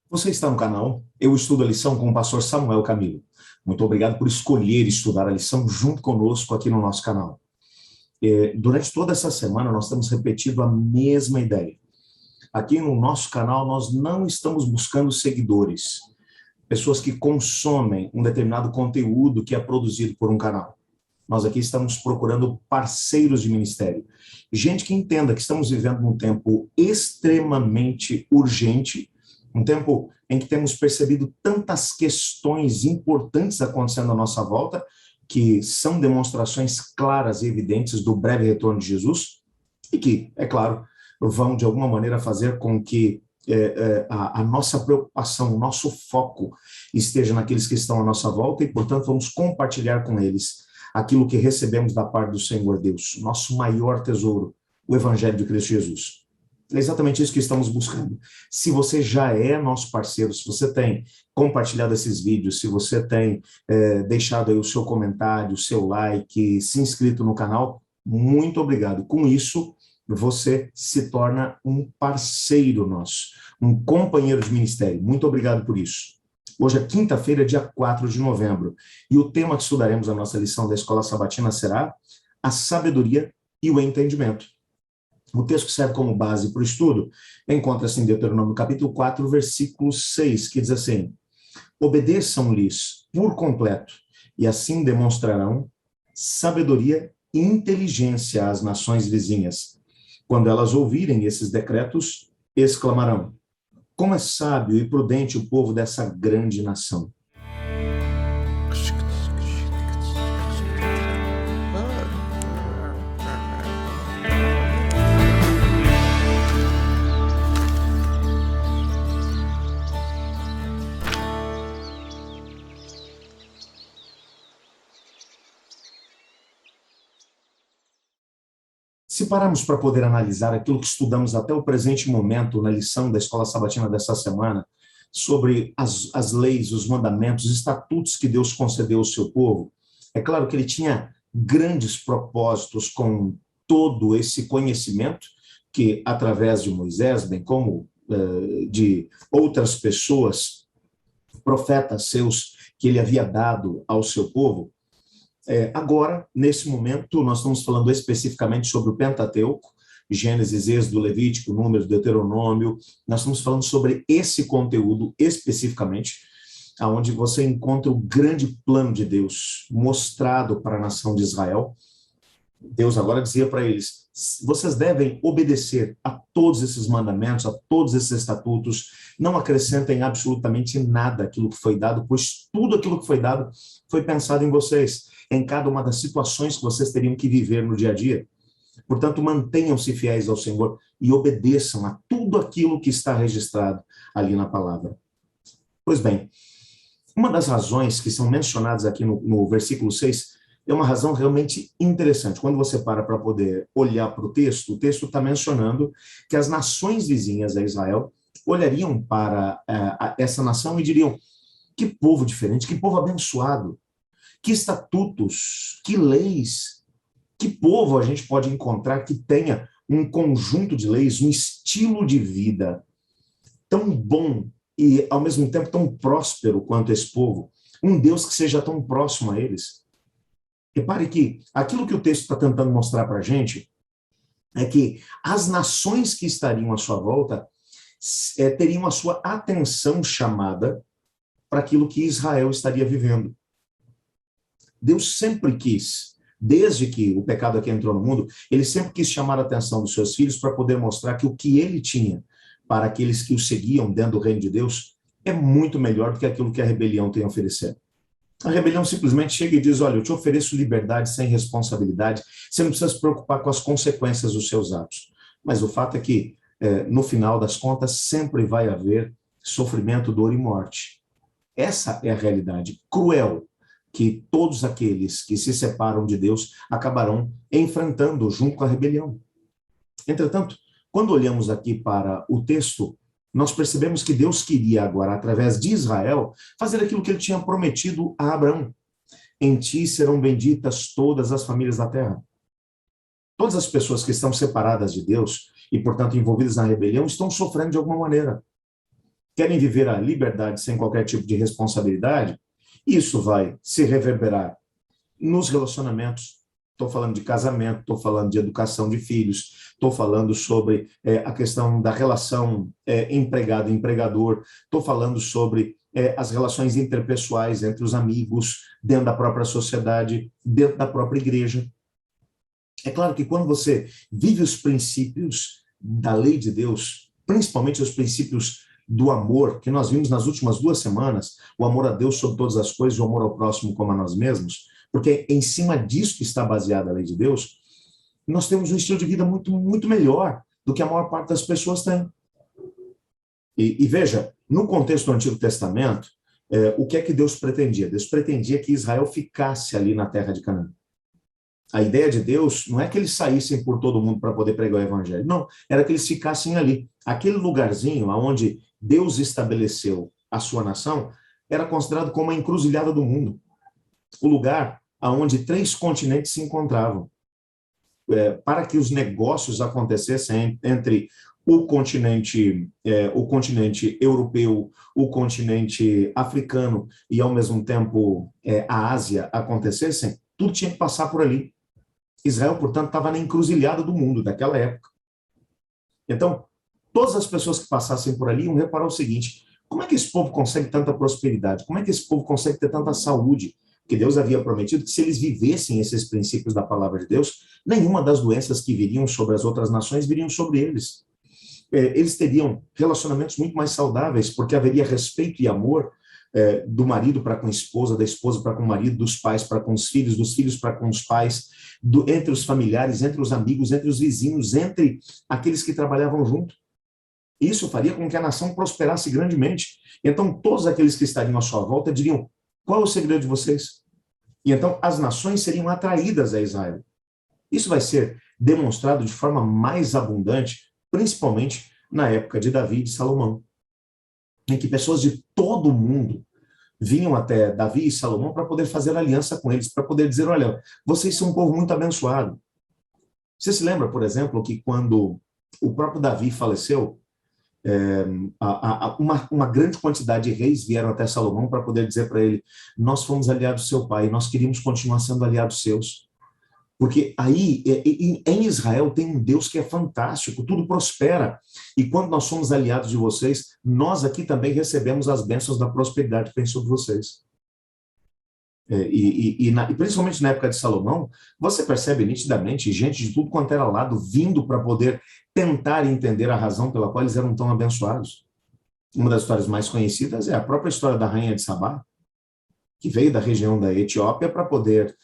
Você está no canal Eu Estudo a Lição com o pastor Samuel Camilo. Muito obrigado por escolher estudar a lição junto conosco aqui no nosso canal. Durante toda essa semana nós temos repetido a mesma ideia. Aqui no nosso canal nós não estamos buscando seguidores, pessoas que consomem um determinado conteúdo que é produzido por um canal. Nós aqui estamos procurando parceiros de ministério, gente que entenda que estamos vivendo num tempo extremamente urgente, um tempo em que temos percebido tantas questões importantes acontecendo à nossa volta, que são demonstrações claras e evidentes do breve retorno de Jesus, e que, é claro, vão de alguma maneira fazer com que a nossa preocupação, o nosso foco esteja naqueles que estão à nossa volta e, portanto, vamos compartilhar com eles aquilo que recebemos da parte do Senhor Deus, nosso maior tesouro, o Evangelho de Cristo Jesus. É exatamente isso que estamos buscando. Se você já é nosso parceiro, se você tem compartilhado esses vídeos, se você tem deixado aí o seu comentário, o seu like, se inscrito no canal, muito obrigado. Com isso, você se torna um parceiro nosso, um companheiro de ministério. Muito obrigado por isso. Hoje é quinta-feira, dia 4 de novembro, e o tema que estudaremos na nossa lição da Escola Sabatina será a sabedoria e o entendimento. O texto que serve como base para o estudo encontra-se em Deuteronômio capítulo 4, versículo 6, que diz assim: obedeçam-lhes por completo, e assim demonstrarão sabedoria e inteligência às nações vizinhas. Quando elas ouvirem esses decretos, exclamarão: como é sábio e prudente o povo dessa grande nação. Se pararmos para poder analisar aquilo que estudamos até o presente momento na lição da Escola Sabatina dessa semana, sobre as leis, os mandamentos, os estatutos que Deus concedeu ao seu povo, é claro que ele tinha grandes propósitos com todo esse conhecimento que, através de Moisés, bem como de outras pessoas, profetas seus, que ele havia dado ao seu povo. Agora, nesse momento, nós estamos falando especificamente sobre o Pentateuco, Gênesis, Êxodo, Levítico, Números, Deuteronômio. Nós estamos falando sobre esse conteúdo especificamente, onde você encontra o grande plano de Deus mostrado para a nação de Israel. Deus agora dizia para eles: vocês devem obedecer a todos esses mandamentos, a todos esses estatutos, não acrescentem absolutamente nada àquilo que foi dado, pois tudo aquilo que foi dado foi pensado em vocês, em cada uma das situações que vocês teriam que viver no dia a dia. Portanto, mantenham-se fiéis ao Senhor e obedeçam a tudo aquilo que está registrado ali na palavra. Pois bem, uma das razões que são mencionadas aqui no versículo 6 é uma razão realmente interessante. Quando você para poder olhar para o texto está mencionando que as nações vizinhas a Israel olhariam para essa nação e diriam: que povo diferente, que povo abençoado, que estatutos, que leis, que povo a gente pode encontrar que tenha um conjunto de leis, um estilo de vida tão bom e, ao mesmo tempo, tão próspero quanto esse povo, um Deus que seja tão próximo a eles. Repare que aquilo que o texto está tentando mostrar para a gente é que as nações que estariam à sua volta teriam a sua atenção chamada para aquilo que Israel estaria vivendo. Deus sempre quis, desde que o pecado aqui entrou no mundo, ele sempre quis chamar a atenção dos seus filhos para poder mostrar que o que ele tinha para aqueles que o seguiam dentro do reino de Deus é muito melhor do que aquilo que a rebelião tem a oferecer. A rebelião simplesmente chega e diz: olha, eu te ofereço liberdade sem responsabilidade, você não precisa se preocupar com as consequências dos seus atos. Mas o fato é que, no final das contas, sempre vai haver sofrimento, dor e morte. Essa é a realidade cruel que todos aqueles que se separam de Deus acabarão enfrentando junto com a rebelião. Entretanto, quando olhamos aqui para o texto, nós percebemos que Deus queria agora, através de Israel, fazer aquilo que ele tinha prometido a Abraão: em ti serão benditas todas as famílias da terra. Todas as pessoas que estão separadas de Deus e, portanto, envolvidas na rebelião, estão sofrendo de alguma maneira. querem viver a liberdade sem qualquer tipo de responsabilidade, isso vai se reverberar nos relacionamentos. Estou falando de casamento, estou falando de educação de filhos, estou falando sobre a questão da relação empregado-empregador, estou falando sobre as relações interpessoais entre os amigos, dentro da própria sociedade, dentro da própria igreja. É claro que quando você vive os princípios da lei de Deus, principalmente os princípios do amor, que nós vimos nas últimas 2 semanas, o amor a Deus sobre todas as coisas, o amor ao próximo como a nós mesmos, porque em cima disso que está baseada a lei de Deus, nós temos um estilo de vida muito, muito melhor do que a maior parte das pessoas tem. E veja, no contexto do Antigo Testamento, o que é que Deus pretendia? Deus pretendia que Israel ficasse ali na terra de Canaã. A ideia de Deus não é que eles saíssem por todo mundo para poder pregar o evangelho, não, era que eles ficassem ali. Aquele lugarzinho onde Deus estabeleceu a sua nação era considerado como a encruzilhada do mundo, o lugar onde 3 continentes se encontravam, para que os negócios acontecessem entre o continente europeu, o continente africano e, ao mesmo tempo, a Ásia acontecessem, tudo tinha que passar por ali. Israel, portanto, estava na encruzilhada do mundo daquela época. Então, todas as pessoas que passassem por ali iam reparar o seguinte: como é que esse povo consegue tanta prosperidade? Como é que esse povo consegue ter tanta saúde? Porque Deus havia prometido que se eles vivessem esses princípios da palavra de Deus, nenhuma das doenças que viriam sobre as outras nações viriam sobre eles. Eles teriam relacionamentos muito mais saudáveis, porque haveria respeito e amor do marido para com a esposa, da esposa para com o marido, dos pais para com os filhos, dos filhos para com os pais, entre os familiares, entre os amigos, entre os vizinhos, entre aqueles que trabalhavam junto. Isso faria com que a nação prosperasse grandemente. Então, todos aqueles que estariam à sua volta diriam: qual é o segredo de vocês? E então as nações seriam atraídas a Israel. Isso vai ser demonstrado de forma mais abundante, principalmente na época de Davi e de Salomão, em que pessoas de todo o mundo vinham até Davi e Salomão para poder fazer aliança com eles, para poder dizer: olha, vocês são um povo muito abençoado. Você se lembra, por exemplo, que quando o próprio Davi faleceu, uma grande quantidade de reis vieram até Salomão para poder dizer para ele: nós fomos aliados do seu pai, nós queríamos continuar sendo aliados seus. Porque aí, em Israel, tem um Deus que é fantástico, tudo prospera. E quando nós somos aliados de vocês, nós aqui também recebemos as bênçãos da prosperidade que vem sobre vocês. E principalmente na época de Salomão, você percebe nitidamente gente de tudo quanto era lado vindo para poder tentar entender a razão pela qual eles eram tão abençoados. Uma das histórias mais conhecidas é a própria história da rainha de Sabá, que veio da região da Etiópia para poder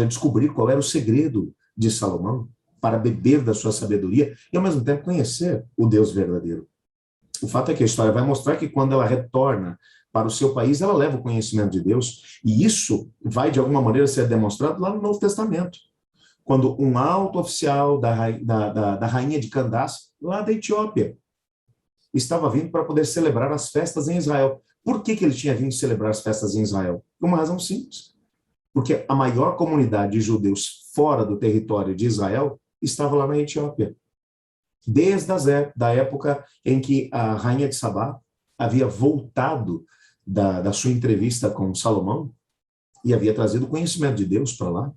descobrir qual era o segredo de Salomão, para beber da sua sabedoria e, ao mesmo tempo, conhecer o Deus verdadeiro. O fato é que a história vai mostrar que, quando ela retorna para o seu país, ela leva o conhecimento de Deus, e isso vai, de alguma maneira, ser demonstrado lá no Novo Testamento, quando um alto oficial da rainha de Candace, lá da Etiópia, estava vindo para poder celebrar as festas em Israel. Por que ele tinha vindo celebrar as festas em Israel? Por uma razão simples. Porque a maior comunidade de judeus fora do território de Israel estava lá na Etiópia. Desde a época em que a rainha de Sabá havia voltado da sua entrevista com Salomão e havia trazido o conhecimento de Deus para lá.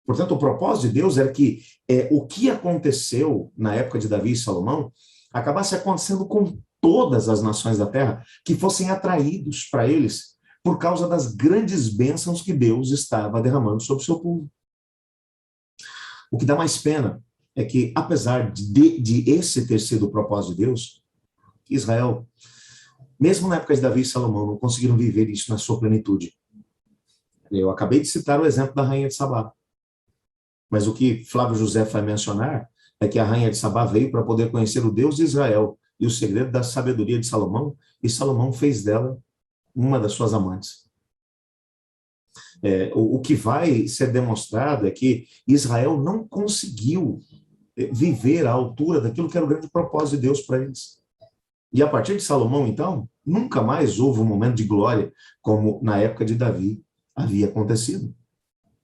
Portanto, o propósito de Deus era que o que aconteceu na época de Davi e Salomão acabasse acontecendo com todas as nações da terra, que fossem atraídos para eles por causa das grandes bênçãos que Deus estava derramando sobre o seu povo. O que dá mais pena é que, apesar de esse ter sido o propósito de Deus, Israel, mesmo na época de Davi e Salomão, não conseguiram viver isso na sua plenitude. Eu acabei de citar o exemplo da rainha de Sabá. Mas o que Flávio José vai mencionar é que a rainha de Sabá veio para poder conhecer o Deus de Israel e o segredo da sabedoria de Salomão, e Salomão fez dela uma das suas amantes. O que vai ser demonstrado é que Israel não conseguiu viver à altura daquilo que era o grande propósito de Deus para eles. E a partir de Salomão, então, nunca mais houve um momento de glória como na época de Davi havia acontecido.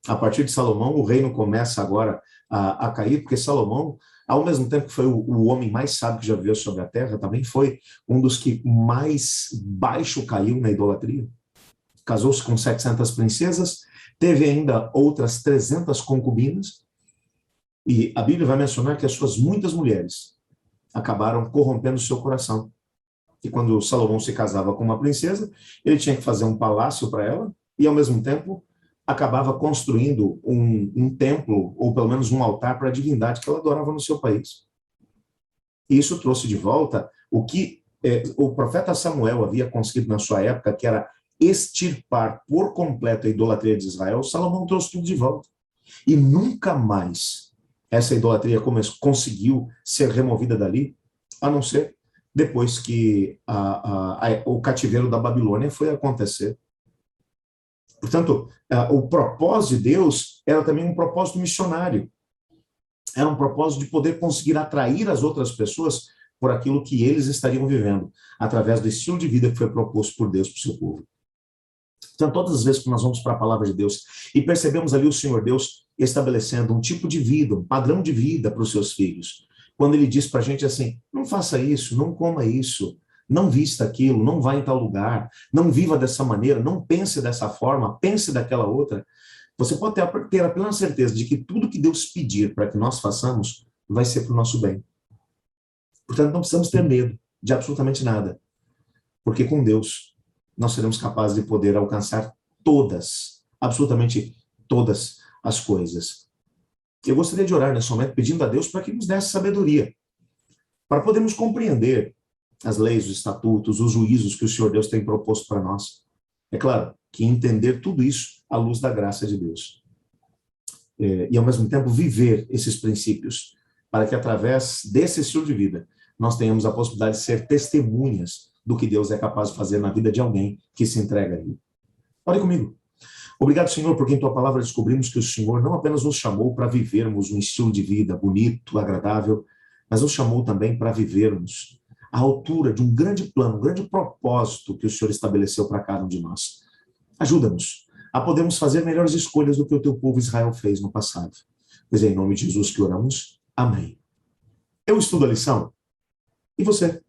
A partir de Salomão, o reino começa agora a cair, porque Salomão Ao mesmo tempo que foi o homem mais sábio que já viveu sobre a terra, também foi um dos que mais baixo caiu na idolatria. Casou-se com 700 princesas, teve ainda outras 300 concubinas, e a Bíblia vai mencionar que as suas muitas mulheres acabaram corrompendo seu coração. E quando Salomão se casava com uma princesa, ele tinha que fazer um palácio para ela, e ao mesmo tempo acabava construindo um templo, ou pelo menos um altar para a divindade que ela adorava no seu país. E isso trouxe de volta o que o profeta Samuel havia conseguido na sua época, que era extirpar por completo a idolatria de Israel. Salomão trouxe tudo de volta. E nunca mais essa idolatria conseguiu ser removida dali, a não ser depois que o cativeiro da Babilônia foi acontecer. Portanto, o propósito de Deus era também um propósito missionário. Era um propósito de poder conseguir atrair as outras pessoas por aquilo que eles estariam vivendo, através do estilo de vida que foi proposto por Deus para o seu povo. Então, todas as vezes que nós vamos para a palavra de Deus e percebemos ali o Senhor Deus estabelecendo um tipo de vida, um padrão de vida para os seus filhos, quando ele diz para a gente assim, não faça isso, não coma isso, não vista aquilo, não vá em tal lugar, não viva dessa maneira, não pense dessa forma, pense daquela outra, você pode ter a plena certeza de que tudo que Deus pedir para que nós façamos vai ser para o nosso bem. Portanto, não precisamos ter medo de absolutamente nada, porque com Deus nós seremos capazes de poder alcançar todas, absolutamente todas as coisas. Eu gostaria de orar nesse momento pedindo a Deus para que nos desse sabedoria, para podermos compreender as leis, os estatutos, os juízos que o Senhor Deus tem proposto para nós. É claro que entender tudo isso à luz da graça de Deus. E ao mesmo tempo viver esses princípios, para que através desse estilo de vida nós tenhamos a possibilidade de ser testemunhas do que Deus é capaz de fazer na vida de alguém que se entrega a Ele. Ore comigo. Obrigado, Senhor, porque em Tua palavra descobrimos que o Senhor não apenas nos chamou para vivermos um estilo de vida bonito, agradável, mas nos chamou também para vivermos à altura de um grande plano, um grande propósito que o Senhor estabeleceu para cada um de nós. Ajuda-nos a podermos fazer melhores escolhas do que o Teu povo Israel fez no passado. Pois é em nome de Jesus que oramos. Amém. Eu estudo a lição. E você?